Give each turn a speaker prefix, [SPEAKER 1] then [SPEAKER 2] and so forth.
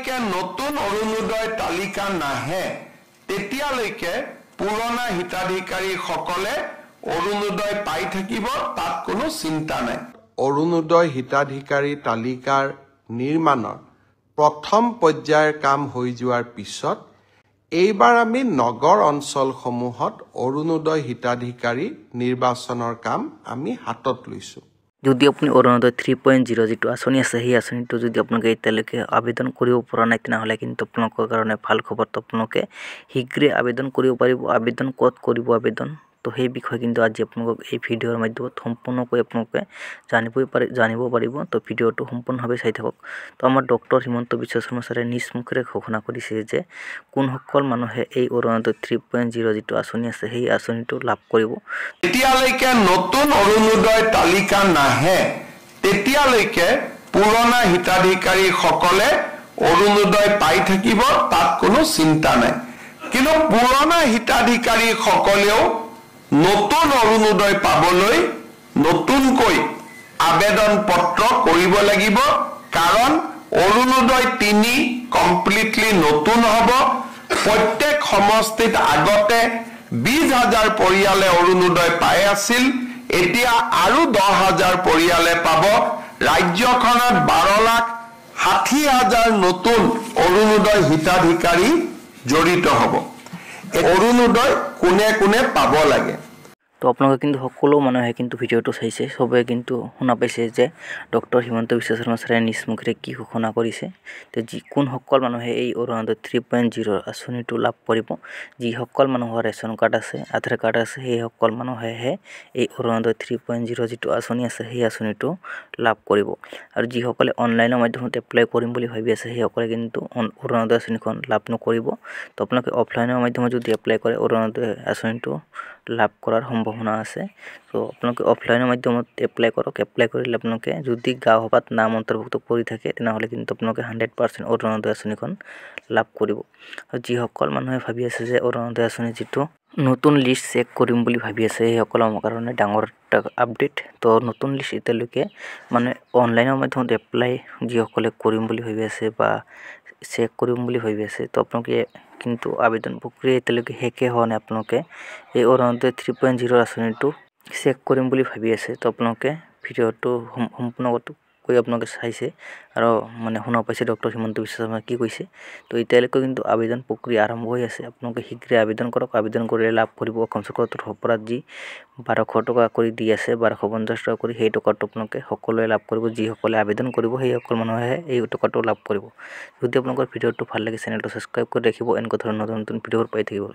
[SPEAKER 1] যেতিয়ালৈকে নতুন অৰুণোদয় তালিকা নাহে তেতিয়ালৈকে পুৰণা হিতাধিকাৰীসকলে অৰুণোদয় পাই থাকিব, তাত কোনো চিন্তা নাই। অৰুণোদয় হিতাধিকাৰী তালিকাৰ নিৰ্মাণৰ প্ৰথম পৰ্যায়ৰ কাম হৈ যোৱাৰ পিছত এইবাৰ আমি নগৰ অঞ্চলসমূহত অৰুণোদয় হিতাধিকাৰী নিৰ্বাচনৰ কাম আমি হাতত লৈছোঁ।
[SPEAKER 2] যদি আপুনি অৰুণোদয় 3.0 যিটো আঁচনি আছে সেই আঁচনিটো যদি আপোনালোকে এতিয়ালৈকে আবেদন কৰিব পৰা নাই তেনেহ'লে কিন্তু আপোনালোকৰ কাৰণে ভাল খবৰটো আপোনালোকে শীঘ্ৰে আবেদন কৰিব পাৰিব। আবেদন ক'ত কৰিব আবেদন তো সেই বিষয়ে কিন্তু আজি আপোনালোকক এই ভিডিঅ'ৰ মাধ্যমত সম্পূৰ্ণকৈ আপোনালোকে জানিব পাৰিব। তো ভিডিঅ'টো সম্পূৰ্ণভাৱে চাই থাকক। তো আমাৰ ডক্টৰ হিমন্ত বিশ্ব শৰ্মা ছাৰে নিজ মুখেৰে ঘোষণা কৰিছে যে কোনসকল মানুহে এই অৰুণোদয় 3.0 যিটো আঁচনি আছে সেই আঁচনিটো লাভ কৰিব।
[SPEAKER 1] যেতিয়ালৈকে নতুন অৰুণোদয় তালিকা নাহে তেতিয়ালৈকে পুৰণা হিতাধিকাৰীসকলে অৰুণোদয় পাই থাকিব, তাত কোনো চিন্তা নাই। কিন্তু পুৰণা হিতাধিকাৰীসকলেও নতুন অৰুণোদয় পাবলৈ নতুনকৈ আবেদন পত্ৰ কৰিব লাগিব, কাৰণ অৰুণোদয় 3 কমপ্লিটলি নতুন হ'ব। প্ৰত্যেক সমষ্টিত আগতে 20,000 পৰিয়ালে অৰুণোদয় পাই আছিল, এতিয়া আৰু 10,000 পৰিয়ালে পাব। ৰাজ্যখনত 12,60,000 নতুন অৰুণোদয় হিতাধিকাৰী জড়িত হ'ব। অৰুণোদয় কোনে কোনে পাব লাগে।
[SPEAKER 2] তো আপোনালোকে কিন্তু সকলো মানুহে কিন্তু ভিডিঅ'টো চাইছে, সবে কিন্তু শুনা পাইছে যে ডক্টৰ হিমন্ত বিশ্ব শৰ্মা ছাৰে নিজ মুখেৰে কি ঘোষণা কৰিছে। তো কোনসকল মানুহে এই অৰুণোদয় 3.0 আঁচনিটো লাভ কৰিব, যিসকল মানুহৰ ৰেচন কাৰ্ড আছে, আধাৰ কাৰ্ড আছে, সেইসকল মানুহেহে এই অৰুণোদয় 3.0 যিটো আঁচনি আছে সেই আঁচনিটো লাভ কৰিব। আৰু যিসকলে অনলাইনৰ মাধ্যমত এপ্লাই কৰিম বুলি ভাবি আছে সেইসকলে কিন্তু অৰুণোদয় আঁচনিখন লাভ নকৰিব। তো আপোনালোকে অফলাইনৰ মাধ্যমত যদি এপ্লাই কৰে অৰুণোদয় আঁচনিটো লাভ কৰাৰ সম্ভাৱনা আছে। তো আপোনালোকে অফলাইনৰ মাধ্যমত এপ্লাই কৰক। এপ্লাই কৰিলে আপোনালোকে যদি গাঁও সভাত নাম অন্তৰ্ভুক্ত কৰি থাকে তেনেহ'লে কিন্তু আপোনালোকে 100% অৰুণোদয় আঁচনিখন লাভ কৰিব। আৰু যিসকল মানুহে ভাবি আছে যে অৰুণোদয় আঁচনি যিটো নতুন লিষ্ট চেক কৰিম বুলি ভাবি আছে সেইসকলৰ কাৰণে ডাঙৰ এটা আপডেট। তো নতুন লিষ্ট এতিয়ালৈকে মানে অনলাইনৰ মাধ্যমত এপ্লাই যিসকলে কৰিম বুলি ভাবি আছে বা চেক কৰিম বুলি ভাবি আছে, তো আপোনালোকে কিন্তু আবেদন প্ৰক্ৰিয়া এতিয়ালৈকে শেষে হোৱা নাই। আপোনালোকে এই অৰুণোদয় 3.0 আঁচনিটো চেক কৰিম বুলি ভাবি আছে, তো আপোনালোকে ভিডিঅ'টো সম্পূৰ্ণকৈ আপোনালোকে চাইছে আৰু মানে শুনা পাইছে ডক্টৰ হিমন্ত বিশ্ব শৰ্মা কি কৈছে। তো এতিয়ালৈকে কিন্তু আবেদন প্ৰক্ৰিয়া আৰম্ভ হৈ আছে। আপোনালোকে শীঘ্ৰে আবেদন কৰক। আবেদন কৰিলে লাভ কৰিব অসম চৰকাৰৰ তৰফৰ পৰা যি 1200 টকা কৰি দি আছে, 1250 টকা কৰি, সেই টকাটো আপোনালোকে সকলোৱে লাভ কৰিব। যিসকলে আবেদন কৰিব সেইসকল মানুহে এই টকাটো লাভ কৰিব। যদি আপোনালোকৰ ভিডিঅ'টো ভাল লাগে চেনেলটো ছাবস্ক্ৰাইব কৰি ৰাখিব, এনেকুৱা ধৰণৰ নতুন ভিডিঅ'বোৰ পাই থাকিব।